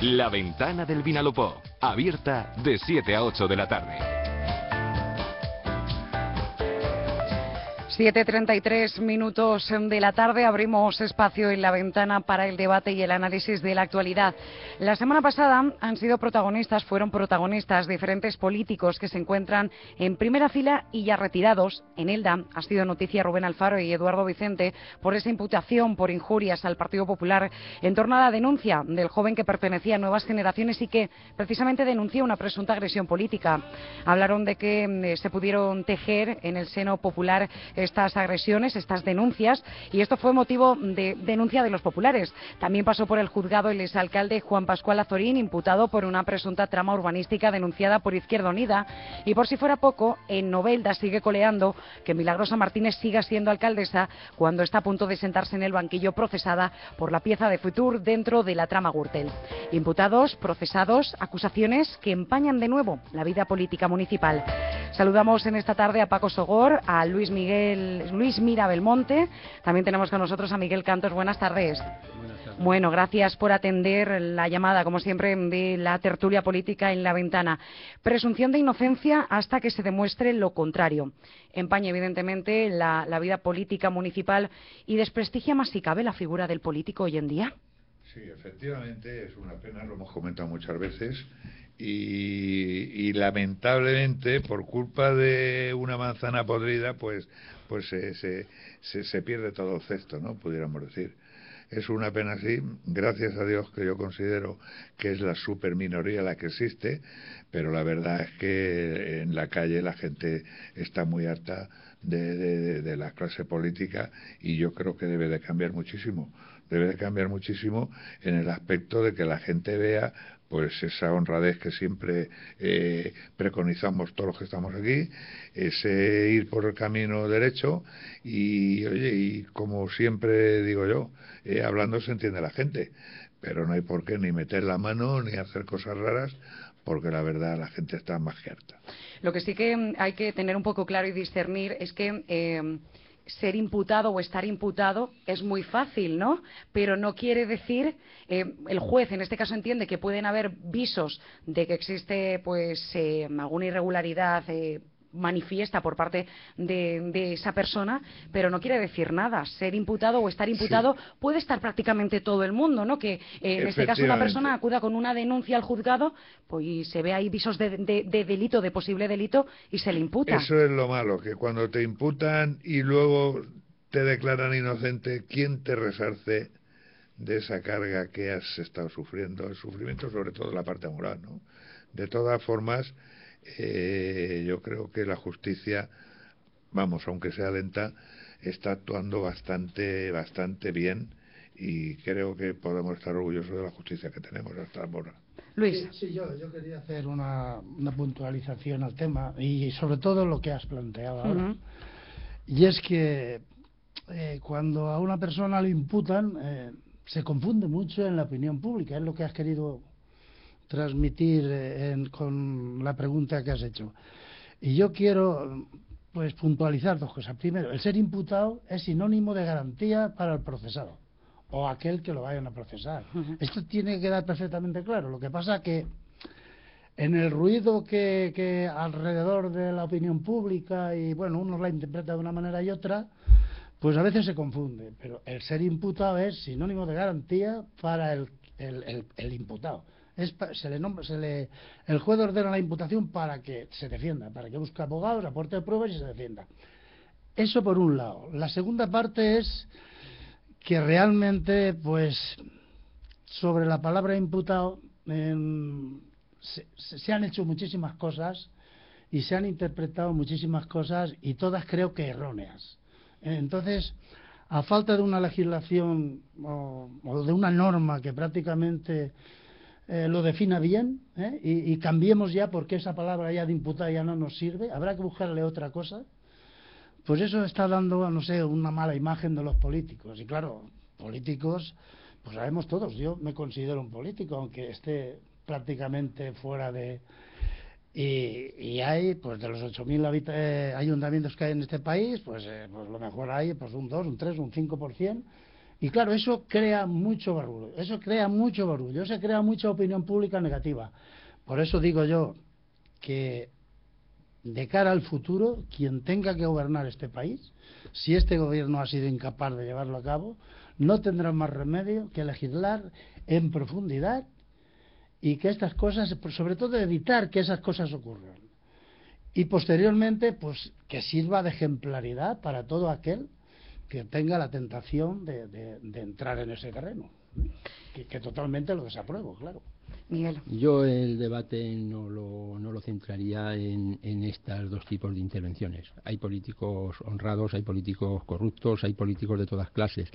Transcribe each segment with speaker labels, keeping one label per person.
Speaker 1: La Ventana del Vinalopó, abierta de 7 a 8 de la tarde.
Speaker 2: 7:33 de la tarde, abrimos espacio en La Ventana para el debate y el análisis de la actualidad. La semana pasada fueron protagonistas diferentes políticos que se encuentran en primera fila y ya retirados. En Elda ha sido noticia Rubén Alfaro y Eduardo Vicente por esa imputación por injurias al Partido Popular en torno a la denuncia del joven que pertenecía a Nuevas Generaciones y que precisamente denunció una presunta agresión política. Hablaron de que se pudieron tejer en el seno popular estas agresiones, estas denuncias, y esto fue motivo de denuncia de los populares. También pasó por el juzgado el exalcalde Juan Pascual Azorín, imputado por una presunta trama urbanística denunciada por Izquierda Unida, y por si fuera poco, en Novelda sigue coleando que Milagrosa Martínez siga siendo alcaldesa cuando está a punto de sentarse en el banquillo procesada por la pieza de Fitur dentro de la trama Gürtel. Imputados, procesados, acusaciones que empañan de nuevo la vida política municipal. Saludamos en esta tarde a Paco Sogor, a Luis Mira Belmonte. También tenemos con nosotros a Miguel Cantos. Buenas tardes.
Speaker 3: Buenas tardes.
Speaker 2: Bueno, gracias por atender la llamada, como siempre, de la tertulia política en La Ventana. Presunción de inocencia hasta que se demuestre lo contrario. Empaña, evidentemente, la vida política municipal y desprestigia más si cabe la figura del político hoy en día.
Speaker 3: Sí, efectivamente, es una pena, lo hemos comentado muchas veces. Y lamentablemente, por culpa de una manzana podrida, pues se pierde todo el cesto, ¿no? Pudiéramos decir. Es una pena, sí, gracias a Dios, que yo considero que es la superminoría la que existe, pero la verdad es que en la calle la gente está muy harta de la clase política, y yo creo que debe de cambiar muchísimo. Debe de cambiar muchísimo en el aspecto de que la gente vea pues esa honradez que siempre preconizamos todos los que estamos aquí, ese ir por el camino derecho, y oye, y como siempre digo yo, hablando se entiende la gente, pero no hay por qué ni meter la mano ni hacer cosas raras, porque la verdad la gente está más que harta.
Speaker 2: Lo que sí que hay que tener un poco claro y discernir es que ser imputado o estar imputado es muy fácil, ¿no? Pero no quiere decir, el juez en este caso entiende que pueden haber visos de que existe pues alguna irregularidad manifiesta por parte de esa persona, pero no quiere decir nada. Ser imputado o estar imputado, sí, puede estar prácticamente todo el mundo, ¿no? Que en este caso una persona acuda con una denuncia al juzgado, pues y se ve ahí visos de delito, de posible delito, y se le imputa.
Speaker 3: Eso es lo malo, que cuando te imputan y luego te declaran inocente, ¿quién te resarce de esa carga que has estado sufriendo? El sufrimiento, sobre todo la parte moral, ¿no? De todas formas, yo creo que la justicia, vamos, aunque sea lenta, está actuando bastante bien, y creo que podemos estar orgullosos de la justicia que tenemos hasta ahora.
Speaker 2: Luis.
Speaker 4: Sí, yo quería hacer una puntualización al tema, y sobre todo lo que has planteado ahora. Y es que cuando a una persona le imputan, se confunde mucho en la opinión pública. Es lo que has querido transmitir con la pregunta que has hecho. Y yo quiero pues puntualizar dos cosas. Primero, el ser imputado es sinónimo de garantía para el procesado o aquel que lo vayan a procesar. Esto tiene que quedar perfectamente claro. Lo que pasa que en el ruido que alrededor de la opinión pública, y bueno, unos la interpreta de una manera y otra, pues a veces se confunde. Pero el ser imputado es sinónimo de garantía para el imputado. El juez ordena la imputación para que se defienda, para que busque abogados, aporte pruebas y se defienda. Eso por un lado. La segunda parte es que realmente, pues, sobre la palabra imputado se han hecho muchísimas cosas y se han interpretado muchísimas cosas, y todas creo que erróneas. Entonces, a falta de una legislación o de una norma que prácticamente lo defina bien, y cambiemos ya, porque esa palabra ya de imputar ya no nos sirve, habrá que buscarle otra cosa. Pues eso está dando, no sé, una mala imagen de los políticos. Y claro, políticos, pues sabemos todos, yo me considero un político, aunque esté prácticamente fuera de... Y hay, pues de los 8.000 ayuntamientos que hay en este país, pues lo mejor hay pues un 2, un 3, un 5%, Y claro, eso crea mucho barullo, eso crea mucha opinión pública negativa. Por eso digo yo que de cara al futuro, quien tenga que gobernar este país, si este gobierno ha sido incapaz de llevarlo a cabo, no tendrá más remedio que legislar en profundidad y que estas cosas, sobre todo evitar que esas cosas ocurran. Y posteriormente, pues que sirva de ejemplaridad para todo aquel que tenga la tentación de entrar en ese terreno, que totalmente lo desapruebo, claro.
Speaker 2: Miguel.
Speaker 5: Yo el debate no lo centraría en estos dos tipos de intervenciones. Hay políticos honrados, hay políticos corruptos, hay políticos de todas clases.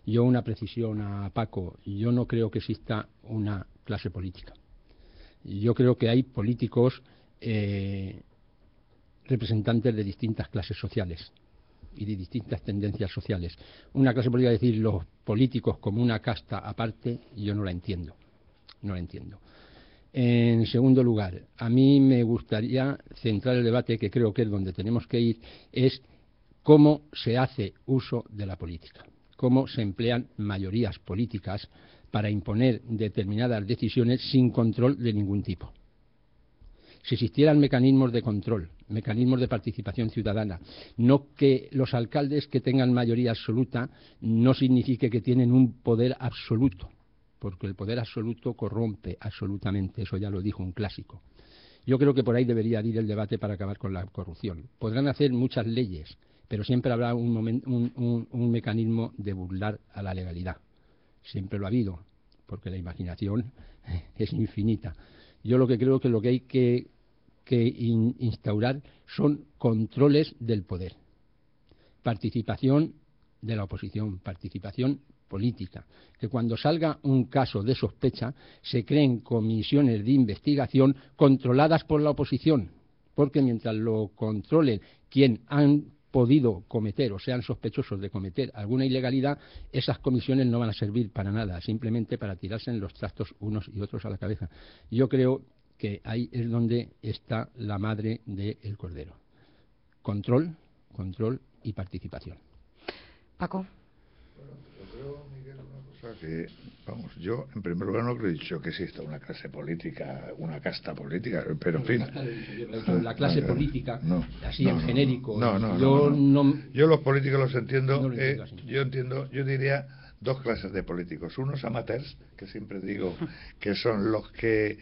Speaker 5: Yo una precisión a Paco, yo no creo que exista una clase política. Yo creo que hay políticos representantes de distintas clases sociales y de distintas tendencias sociales. Una clase política, es decir, los políticos como una casta aparte, yo no la entiendo. No la entiendo. En segundo lugar, a mí me gustaría centrar el debate, que creo que es donde tenemos que ir, es cómo se hace uso de la política, cómo se emplean mayorías políticas para imponer determinadas decisiones sin control de ningún tipo. Si existieran mecanismos de control, mecanismos de participación ciudadana, no que los alcaldes que tengan mayoría absoluta no signifique que tienen un poder absoluto, porque el poder absoluto corrompe absolutamente, eso ya lo dijo un clásico. Yo creo que por ahí debería ir el debate para acabar con la corrupción. Podrán hacer muchas leyes, pero siempre habrá un mecanismo de burlar a la legalidad. Siempre lo ha habido, porque la imaginación es infinita. Yo lo que creo que lo que hay que instaurar son controles del poder, participación de la oposición, participación política, que cuando salga un caso de sospecha se creen comisiones de investigación controladas por la oposición, porque mientras lo controlen quien han podido cometer o sean sospechosos de cometer alguna ilegalidad, esas comisiones no van a servir para nada, simplemente para tirarse en los trastos unos y otros a la cabeza. Yo creo que ahí es donde está la madre del cordero. Control y participación.
Speaker 2: Paco.
Speaker 3: Bueno, yo creo, Miguel, una cosa que, vamos, yo en primer lugar no he dicho que exista una clase política, una casta política, pero en fin.
Speaker 5: La clase política,
Speaker 3: no,
Speaker 5: así
Speaker 3: no,
Speaker 5: en
Speaker 3: no,
Speaker 5: genérico.
Speaker 3: No. Yo los políticos los entiendo,
Speaker 5: no lo entiendo así.
Speaker 3: yo diría dos clases de políticos. Unos amateurs, que siempre digo que son los que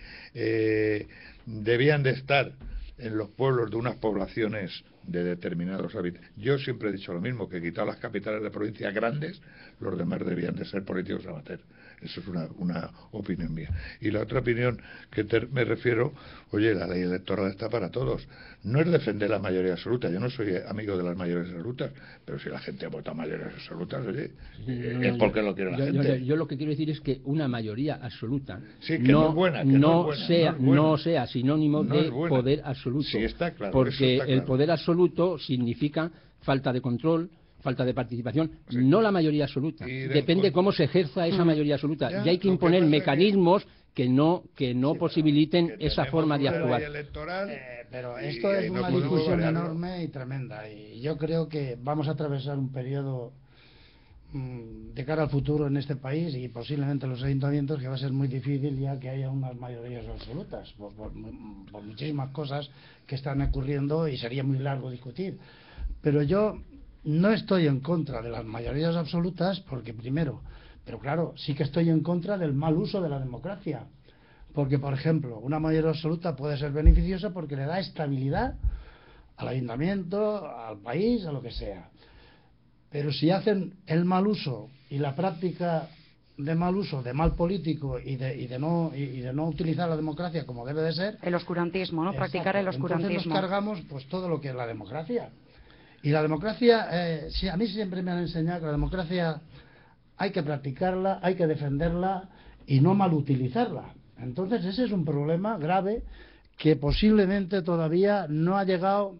Speaker 3: debían de estar en los pueblos de unas poblaciones de determinados habitantes. Yo siempre he dicho lo mismo, que quitado las capitales de provincias grandes, los demás debían de ser políticos amateurs. Eso es una opinión mía. Y la otra opinión que me refiero, oye, la ley electoral está para todos. No es defender la mayoría absoluta. Yo no soy amigo de las mayorías absolutas, pero si la gente vota mayorías absolutas, oye, es porque lo quiere la gente.
Speaker 5: Yo lo que quiero decir es que una mayoría absoluta
Speaker 3: no
Speaker 5: sea sinónimo de poder absoluto.
Speaker 3: Sí, está claro,
Speaker 5: porque
Speaker 3: está claro.
Speaker 5: El poder absoluto significa falta de control, falta de participación, sí. No la mayoría absoluta. Depende cómo se ejerza esa mayoría absoluta. Y hay que imponer mecanismos que no posibiliten esa forma de actuar.
Speaker 4: Pero esto es una discusión enorme y tremenda. Y yo creo que vamos a atravesar un periodo de cara al futuro en este país y posiblemente en los ayuntamientos que va a ser muy difícil ya que haya unas mayorías absolutas por muchísimas cosas que están ocurriendo y sería muy largo discutir. Pero yo no estoy en contra de las mayorías absolutas porque primero, pero claro, sí que estoy en contra del mal uso de la democracia. Porque, por ejemplo, una mayoría absoluta puede ser beneficiosa porque le da estabilidad al ayuntamiento, al país, a lo que sea. Pero si hacen el mal uso y la práctica de mal uso, de mal político y de no utilizar la democracia como debe de ser...
Speaker 2: El oscurantismo, ¿no? Exacto. Practicar el oscurantismo.
Speaker 4: Entonces nos cargamos pues todo lo que es la democracia. Y la democracia, sí, a mí siempre me han enseñado que la democracia hay que practicarla, hay que defenderla y no mal utilizarla. Entonces ese es un problema grave que posiblemente todavía no ha llegado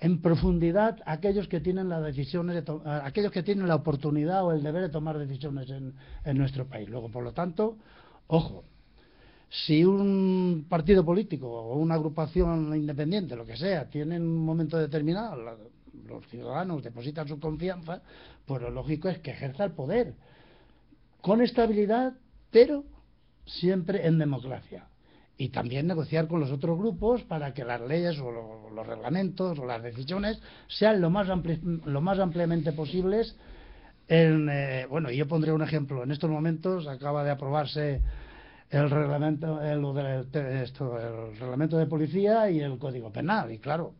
Speaker 4: en profundidad a aquellos que tienen las decisiones, aquellos que tienen la oportunidad o el deber de tomar decisiones en nuestro país. Luego, por lo tanto, ojo, si un partido político o una agrupación independiente, lo que sea, tienen un momento determinado los ciudadanos depositan su confianza, pues lo lógico es que ejerza el poder con estabilidad, pero siempre en democracia. Y también negociar con los otros grupos para que las leyes o los reglamentos o las decisiones sean lo más ampliamente posibles. Bueno, yo pondré un ejemplo. En estos momentos acaba de aprobarse el reglamento de policía y el Código Penal. Y claro,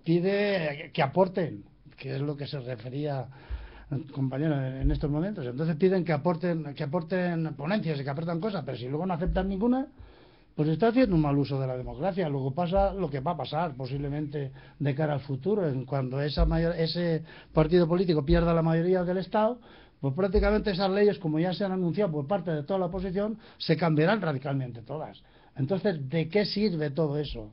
Speaker 4: pide que aporten, que es lo que se refería compañero en estos momentos. Entonces piden que aporten ponencias y que aporten cosas, pero si luego no aceptan ninguna, pues está haciendo un mal uso de la democracia. Luego pasa lo que va a pasar posiblemente de cara al futuro, cuando ese partido político pierda la mayoría del Estado, pues prácticamente esas leyes, como ya se han anunciado por parte de toda la oposición, se cambiarán radicalmente todas. Entonces, ¿de qué sirve todo eso?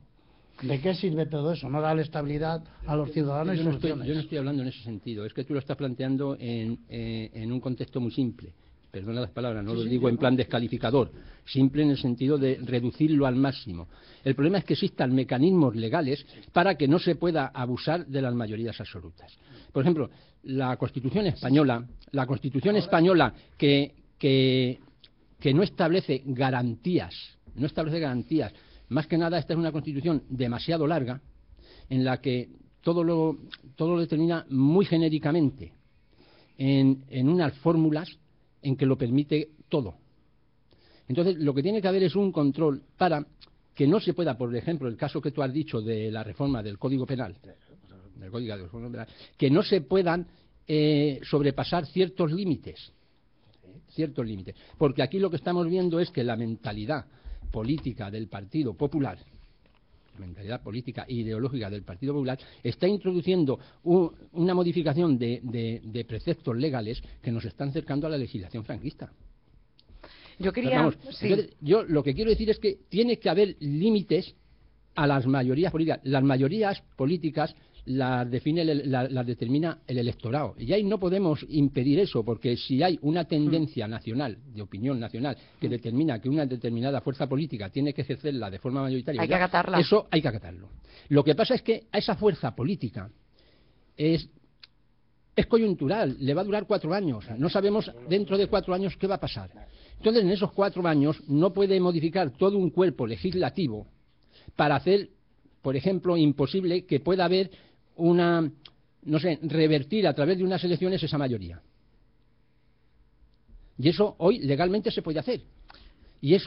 Speaker 4: ¿De qué sirve todo eso? No darle estabilidad a los ciudadanos y soluciones.
Speaker 5: Yo no estoy hablando en ese sentido. Es que tú lo estás planteando en un contexto muy simple. Perdona las palabras, no lo digo en plan descalificador. Simple en el sentido de reducirlo al máximo. El problema es que existan mecanismos legales para que no se pueda abusar de las mayorías absolutas. Por ejemplo, la Constitución española que no establece garantías, más que nada esta es una Constitución demasiado larga, en la que todo lo determina muy genéricamente, en unas fórmulas en que lo permite todo. Entonces, lo que tiene que haber es un control para que no se pueda, por ejemplo, el caso que tú has dicho de la reforma del Código Penal, que no se puedan sobrepasar ciertos límites, porque aquí lo que estamos viendo es que la mentalidad política del Partido Popular, la mentalidad política e ideológica del Partido Popular, está introduciendo una modificación de preceptos legales que nos están acercando a la legislación franquista. Yo lo que quiero decir es que tiene que haber límites a las mayorías políticas. Las mayorías políticas las determina el electorado. Y ahí no podemos impedir eso, porque si hay una tendencia nacional, de opinión nacional, que determina que una determinada fuerza política tiene que ejercerla de forma mayoritaria,
Speaker 2: hay que acatarla.
Speaker 5: Eso hay que acatarlo. Lo que pasa es que a esa fuerza política es coyuntural, le va a durar 4 años. No sabemos dentro de 4 años qué va a pasar. Entonces, en esos 4 años no puede modificar todo un cuerpo legislativo para hacer, por ejemplo, imposible que pueda haber revertir a través de unas elecciones esa mayoría. Y eso hoy legalmente se puede hacer. Y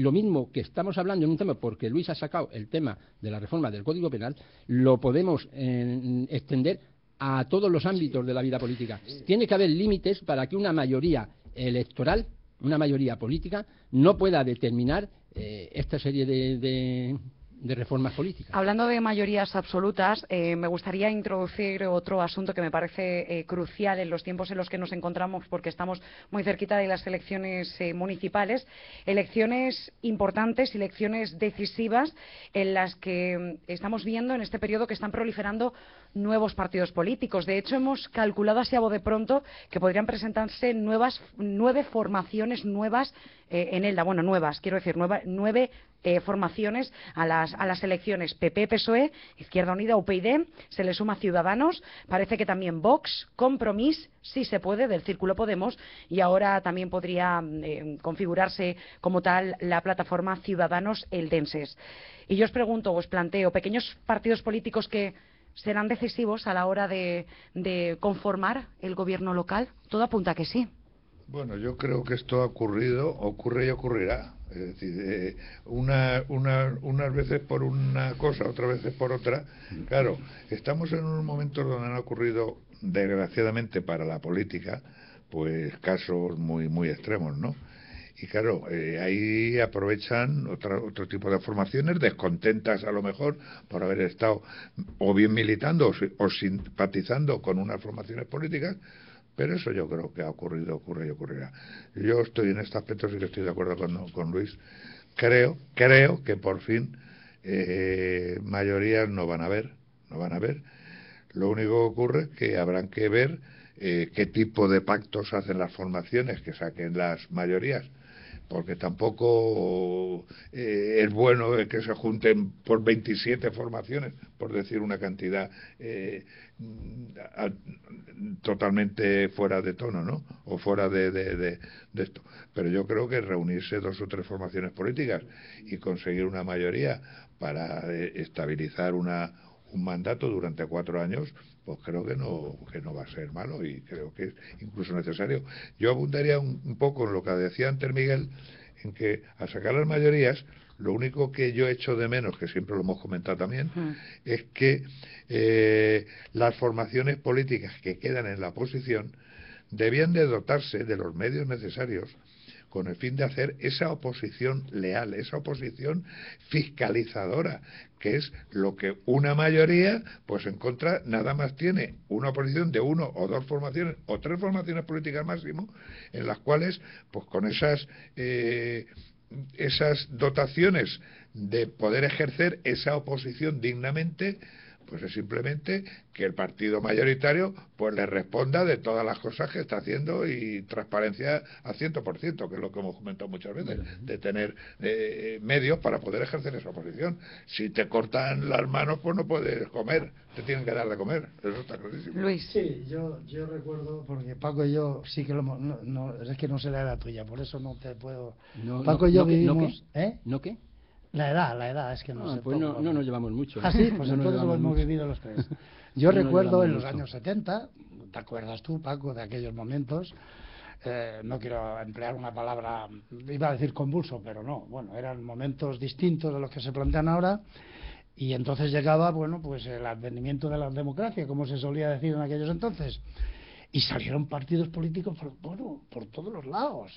Speaker 5: lo mismo que estamos hablando en un tema, porque Luis ha sacado el tema de la reforma del Código Penal, lo podemos extender a todos los ámbitos de la vida política. Tiene que haber límites para que una mayoría electoral, una mayoría política, no pueda determinar esta serie de reformas políticas.
Speaker 2: Hablando de mayorías absolutas, me gustaría introducir otro asunto que me parece crucial en los tiempos en los que nos encontramos, porque estamos muy cerquita de las elecciones municipales, elecciones importantes, elecciones decisivas, en las que estamos viendo en este periodo que están proliferando nuevos partidos políticos. De hecho, hemos calculado así a bote pronto que podrían presentarse 9 formaciones nuevas en Elda. Bueno, nuevas, quiero decir, 9 formaciones a las elecciones. PP, PSOE, Izquierda Unida, UPyD, se le suma Ciudadanos, parece que también Vox, Compromís, sí se puede, del Círculo Podemos, y ahora también podría configurarse como tal la plataforma Ciudadanos Eldenses. Y yo os pregunto, os planteo, pequeños partidos políticos que serán decisivos a la hora de conformar el gobierno local. Todo apunta a que sí.
Speaker 3: Bueno, yo creo que esto ocurre y ocurrirá. Es decir, unas veces por una cosa, otras veces por otra. Claro, estamos en unos momentos donde han ocurrido, desgraciadamente para la política, pues casos muy muy extremos, ¿no? Y claro, ahí aprovechan otro tipo de formaciones descontentas a lo mejor por haber estado o bien militando o simpatizando con unas formaciones políticas, pero eso yo creo que ha ocurrido, ocurre y ocurrirá. Yo estoy en este aspecto, sí que estoy de acuerdo con Luis. Creo que por fin mayorías no van a haber. Lo único que ocurre es que habrán que ver qué tipo de pactos hacen las formaciones que saquen las mayorías. porque tampoco es bueno que se junten por 27 formaciones, por decir una cantidad totalmente fuera de tono, ¿no? O fuera de esto. Pero yo creo que reunirse 2 o 3 formaciones políticas y conseguir una mayoría para estabilizar un mandato durante 4 años, pues creo que no va a ser malo, y creo que es incluso necesario. Yo abundaría un poco en lo que decía antes Miguel, en que al sacar las mayorías, lo único que yo echo de menos, que siempre lo hemos comentado también, es que las formaciones políticas que quedan en la oposición debían de dotarse de los medios necesarios con el fin de hacer esa oposición leal, esa oposición fiscalizadora, que es lo que una mayoría, pues en contra, nada más tiene una oposición de 1 o 2 formaciones, o 3 formaciones políticas máximo, en las cuales, pues con esas dotaciones de poder ejercer esa oposición dignamente, pues es simplemente que el partido mayoritario pues le responda de todas las cosas que está haciendo, y transparencia al 100%, que es lo que hemos comentado muchas veces, de tener medios para poder ejercer esa oposición. Si te cortan las manos, pues no puedes comer, te tienen que dar de comer, eso está clarísimo.
Speaker 2: Luis.
Speaker 4: Sí, yo recuerdo, porque Paco y yo sí que es que no sé la edad tuya, por eso no te puedo... Paco y yo vivimos...
Speaker 5: ¿No qué?
Speaker 4: La edad, es que no sé.
Speaker 5: Pues no nos llevamos mucho.
Speaker 4: Ah, sí, pues entonces lo hemos vivido los 3. Yo recuerdo en los
Speaker 5: mucho.
Speaker 4: años 70, ¿te acuerdas tú, Paco, de aquellos momentos? No quiero emplear una palabra, iba a decir convulso, pero no. Bueno, eran momentos distintos de los que se plantean ahora, y entonces llegaba, bueno, pues el advenimiento de la democracia, como se solía decir en aquellos entonces. Y salieron partidos políticos, por todos los lados,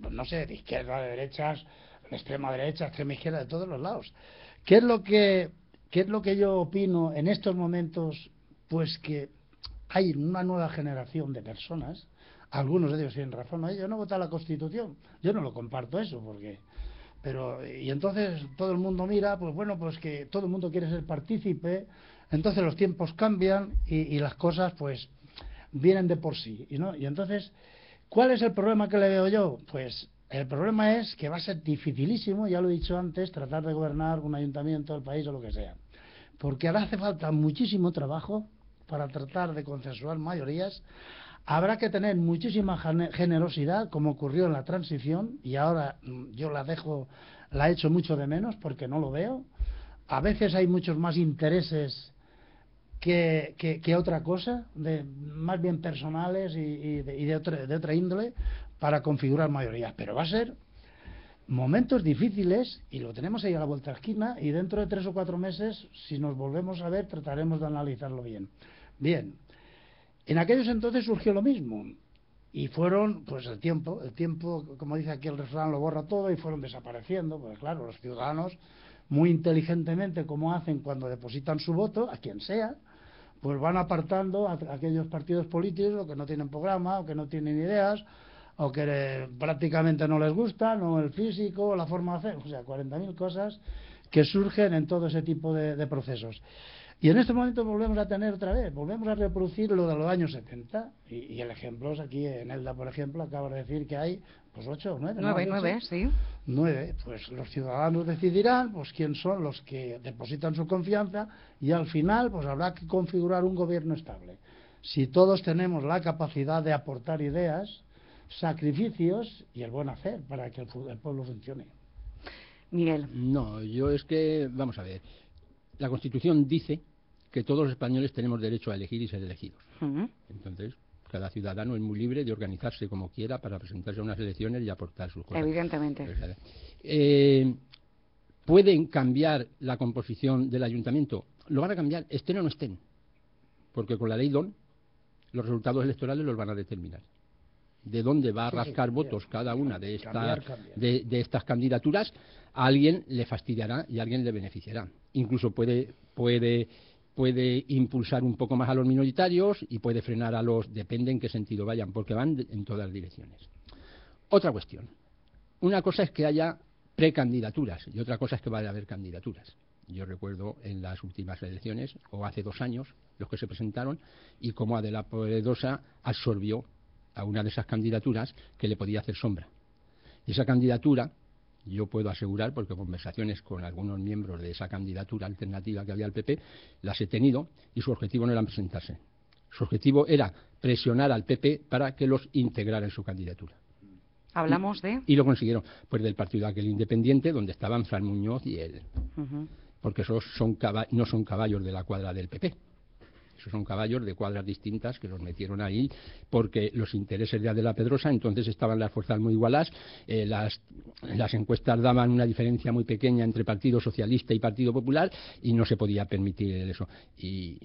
Speaker 4: no sé, de izquierda, de derechas, de extrema derecha, extrema izquierda, de todos los lados. ¿Qué es lo que yo opino en estos momentos? Pues que hay una nueva generación de personas, algunos de ellos tienen razón, yo no voté a la Constitución, yo no lo comparto eso, y entonces todo el mundo mira, pues bueno, pues que todo el mundo quiere ser partícipe, entonces los tiempos cambian y las cosas pues vienen de por sí, ¿no? Y entonces, ¿cuál es el problema que le veo yo? Pues el problema es que va a ser dificilísimo, ya lo he dicho antes, tratar de gobernar un ayuntamiento del país o lo que sea, porque ahora hace falta muchísimo trabajo para tratar de consensuar mayorías. Habrá que tener muchísima generosidad, como ocurrió en la transición, y ahora yo la echo mucho de menos porque no lo veo. A veces hay muchos más intereses que otra cosa, más bien personales y de otra índole, para configurar mayorías. Pero va a ser momentos difíciles, y lo tenemos ahí a la vuelta de la esquina, y dentro de 3 o 4 meses, si nos volvemos a ver, trataremos de analizarlo bien. Bien, en aquellos entonces surgió lo mismo, y fueron, pues el tiempo, como dice aquí el refrán, lo borra todo, y fueron desapareciendo. Pues claro, los ciudadanos, muy inteligentemente, como hacen cuando depositan su voto, a quien sea, pues van apartando a aquellos partidos políticos o que no tienen programa, o que no tienen ideas, o que prácticamente no les gustan, o el físico, o la forma de hacer, o sea, 40.000 cosas que surgen en todo ese tipo de procesos. Y en este momento volvemos a tener otra vez, volvemos a reproducir lo de los años 70, y el ejemplo es aquí en Elda, por ejemplo, acaba de decir que hay pues 8 o 9.
Speaker 2: 9, sí.
Speaker 4: 9, pues los ciudadanos decidirán pues quién son los que depositan su confianza, y al final pues habrá que configurar un gobierno estable. Si todos tenemos la capacidad de aportar ideas, sacrificios y el buen hacer para que el pueblo funcione.
Speaker 2: Miguel.
Speaker 5: No, yo es que, vamos a ver, la Constitución dice que todos los españoles tenemos derecho a elegir y ser elegidos. Entonces, cada ciudadano es muy libre de organizarse como quiera para presentarse a unas elecciones y aportar sus cosas.
Speaker 2: Evidentemente.
Speaker 5: ¿Pueden cambiar la composición del ayuntamiento? Lo van a cambiar, estén o no estén. Porque con la ley DON, los resultados electorales los van a determinar. De dónde va a rascar votos cada una de estas candidaturas, a alguien le fastidiará y a alguien le beneficiará. Incluso puede impulsar un poco más a los minoritarios y puede frenar a los, depende en qué sentido vayan, porque van en todas las direcciones. Otra cuestión. Una cosa es que haya precandidaturas y otra cosa es que vaya a haber candidaturas. Yo recuerdo en las últimas elecciones, o hace 2 años, los que se presentaron, y cómo Adela Poderosa absorbió a una de esas candidaturas que le podía hacer sombra. Y esa candidatura, yo puedo asegurar, porque conversaciones con algunos miembros de esa candidatura alternativa que había al PP, las he tenido, y su objetivo no era presentarse. Su objetivo era presionar al PP para que los integrara en su candidatura.
Speaker 2: Hablamos de...
Speaker 5: Y lo consiguieron, pues del partido aquel independiente, donde estaban Fran Muñoz y él. Porque esos no son caballos de la cuadra del PP. Esos son caballos de cuadras distintas que los metieron ahí porque los intereses de Adela Pedrosa, entonces estaban las fuerzas muy igualadas, las encuestas daban una diferencia muy pequeña entre Partido Socialista y Partido Popular y no se podía permitir eso. Y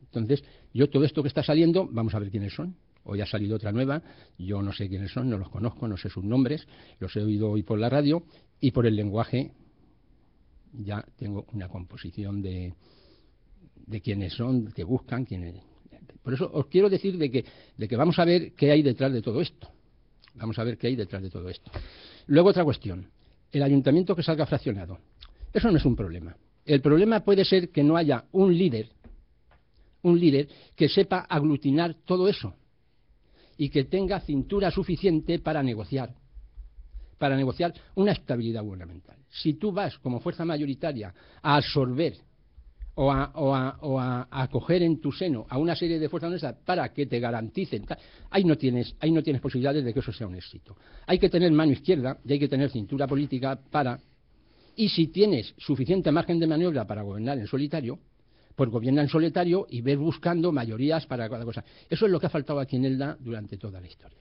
Speaker 5: entonces, yo todo esto que está saliendo, vamos a ver quiénes son. Hoy ha salido otra nueva, yo no sé quiénes son, no los conozco, no sé sus nombres, los he oído hoy por la radio y por el lenguaje ya tengo una composición de quiénes son, qué buscan, quiénes. Por eso os quiero decir de que vamos a ver qué hay detrás de todo esto. Vamos a ver qué hay detrás de todo esto. Luego otra cuestión, el ayuntamiento que salga fraccionado. Eso no es un problema. El problema puede ser que no haya un líder que sepa aglutinar todo eso y que tenga cintura suficiente para negociar una estabilidad gubernamental. Si tú vas como fuerza mayoritaria a absorber o a acoger en tu seno a una serie de fuerzas nuestras para que te garanticen, ahí no tienes posibilidades de que eso sea un éxito. Hay que tener mano izquierda y hay que tener cintura política y si tienes suficiente margen de maniobra para gobernar en solitario, pues gobierna en solitario y ves buscando mayorías para cada cosa. Eso es lo que ha faltado aquí en Elda durante toda la historia.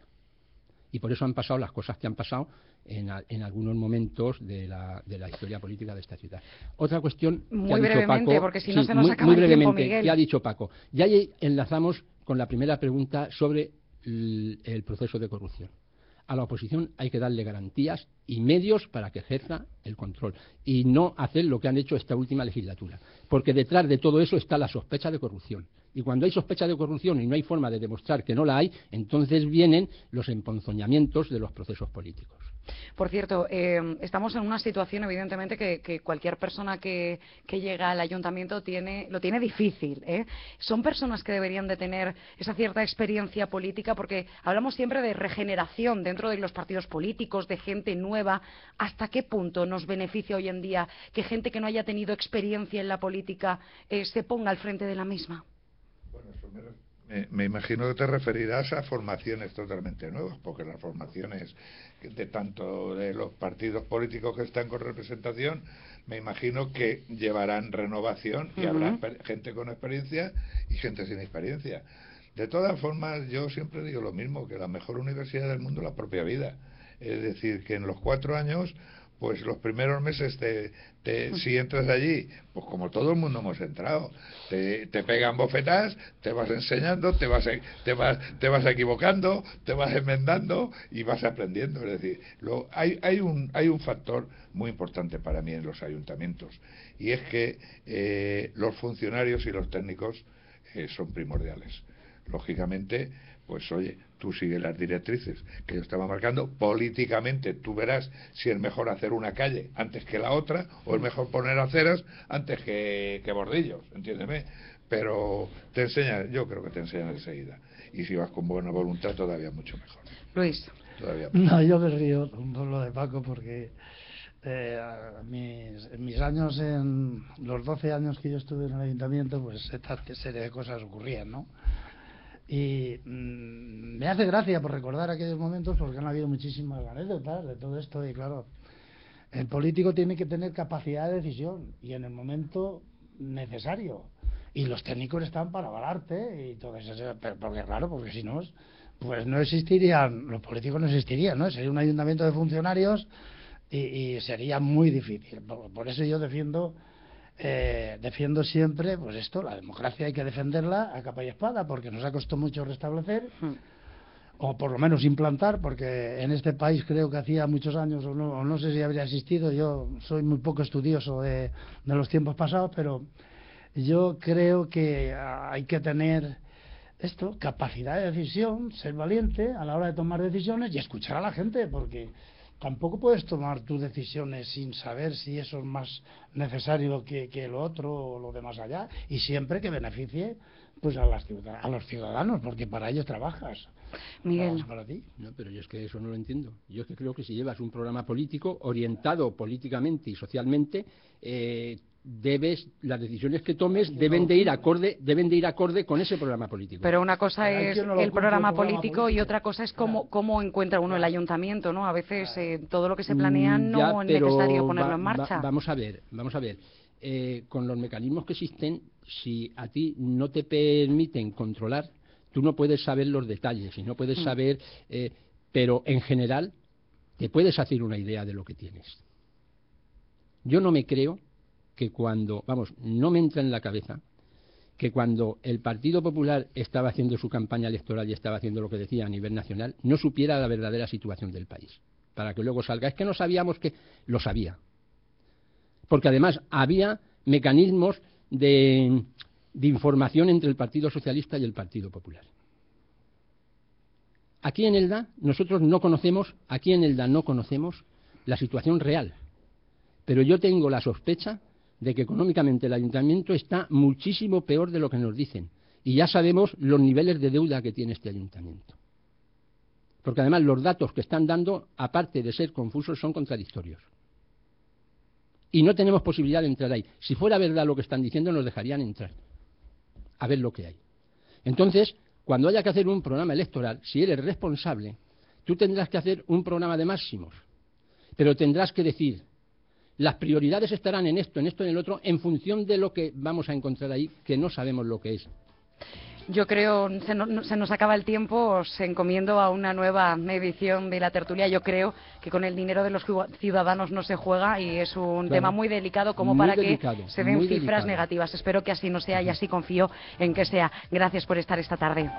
Speaker 5: Y por eso han pasado las cosas que han pasado en algunos momentos de la historia política de esta ciudad. Otra cuestión que ha dicho Paco,
Speaker 2: porque si no se nos acaba el tiempo, Miguel.
Speaker 5: que ha dicho Paco. Ya enlazamos con la primera pregunta sobre el proceso de corrupción. A la oposición hay que darle garantías y medios para que ejerza el control y no hacer lo que han hecho esta última legislatura, porque detrás de todo eso está la sospecha de corrupción. Y cuando hay sospecha de corrupción y no hay forma de demostrar que no la hay, entonces vienen los emponzoñamientos de los procesos políticos.
Speaker 2: Por cierto, estamos en una situación, evidentemente, que cualquier persona que llega al ayuntamiento lo tiene difícil, ¿eh? Son personas que deberían de tener esa cierta experiencia política, porque hablamos siempre de regeneración dentro de los partidos políticos, de gente nueva. ¿Hasta qué punto nos beneficia hoy en día que gente que no haya tenido experiencia en la política se ponga al frente de la misma?
Speaker 3: Bueno, eso me imagino que te referirás a formaciones totalmente nuevas, porque las formaciones de tanto de los partidos políticos que están con representación, me imagino que llevarán renovación y habrá gente con experiencia y gente sin experiencia. De todas formas, yo siempre digo lo mismo, que la mejor universidad del mundo es la propia vida. Es decir, que en los 4 años, pues los primeros meses si entras allí, pues como todo el mundo hemos entrado, te pegan bofetadas, te vas enseñando, te vas equivocando, te vas enmendando y vas aprendiendo. Es decir, hay un factor muy importante para mí en los ayuntamientos, y es que los funcionarios y los técnicos son primordiales. Lógicamente, pues oye, tú sigues las directrices que yo estaba marcando. Políticamente tú verás si es mejor hacer una calle antes que la otra, o es mejor poner aceras antes que bordillos, entiéndeme. Pero te enseñan, yo creo que te enseñan enseguida. Y si vas con buena voluntad, todavía mucho mejor.
Speaker 2: Luis.
Speaker 3: Todavía
Speaker 4: no, yo me río con lo de Paco porque mis años, en los 12 años que yo estuve en el ayuntamiento, pues esta serie de cosas ocurrían, ¿no? Y me hace gracia por recordar aquellos momentos, porque han habido muchísimas anécdotas de todo esto. Y claro, el político tiene que tener capacidad de decisión y en el momento necesario, y los técnicos están para avalarte y todo eso. Pero porque claro, porque si no, pues no existirían, los políticos no existirían, ¿no? Sería un ayuntamiento de funcionarios y sería muy difícil. Por eso yo defiendo siempre, pues esto, la democracia hay que defenderla a capa y espada, porque nos ha costado mucho restablecer, o por lo menos implantar, porque en este país creo que hacía muchos años, o no sé si habría existido, yo soy muy poco estudioso de los tiempos pasados, pero yo creo que hay que tener capacidad de decisión, ser valiente a la hora de tomar decisiones y escuchar a la gente, porque tampoco puedes tomar tus decisiones sin saber si eso es más necesario que lo otro o lo de más allá, y siempre que beneficie pues a los ciudadanos, porque para ellos trabajas.
Speaker 2: Miguel.
Speaker 4: ¿Para ti?
Speaker 5: No, pero yo es que eso no lo entiendo. Yo es que creo que si llevas un programa político orientado políticamente y socialmente, las decisiones que tomes deben de ir acorde con ese programa político.
Speaker 2: Pero una cosa
Speaker 4: Pero hay
Speaker 2: es
Speaker 4: quien no lo
Speaker 2: el
Speaker 4: cumple
Speaker 2: programa
Speaker 4: el programa
Speaker 2: político y
Speaker 4: político.
Speaker 2: otra cosa es cómo encuentra uno el ayuntamiento, ¿no? A veces todo lo que se planea no
Speaker 5: Ya,
Speaker 2: es
Speaker 5: pero
Speaker 2: necesario ponerlo en marcha.
Speaker 5: Vamos a ver. Con los mecanismos que existen, si a ti no te permiten controlar, tú no puedes saber los detalles y no puedes saber, pero en general te puedes hacer una idea de lo que tienes. Yo no me creo que no me entra en la cabeza que cuando el Partido Popular estaba haciendo su campaña electoral y estaba haciendo lo que decía a nivel nacional, no supiera la verdadera situación del país. Para que luego salga, es que no sabíamos que lo sabía. Porque además había mecanismos de información entre el Partido Socialista y el Partido Popular. Aquí en Elda nosotros no conocemos la situación real. Pero yo tengo la sospecha de que económicamente el ayuntamiento está muchísimo peor de lo que nos dicen. Y ya sabemos los niveles de deuda que tiene este ayuntamiento. Porque además los datos que están dando, aparte de ser confusos, son contradictorios. Y no tenemos posibilidad de entrar ahí. Si fuera verdad lo que están diciendo, nos dejarían entrar a ver lo que hay. Entonces, cuando haya que hacer un programa electoral, si eres responsable, tú tendrás que hacer un programa de máximos. Pero tendrás que decir, las prioridades estarán en esto, en el otro, en función de lo que vamos a encontrar ahí, que no sabemos lo que es.
Speaker 2: Yo creo, se nos acaba el tiempo, os encomiendo a una nueva edición de La Tertulia. Yo creo que con el dinero de los ciudadanos no se juega y es un tema muy delicado como para que se den cifras negativas. Espero que así no sea y así confío en que sea. Gracias por estar esta tarde.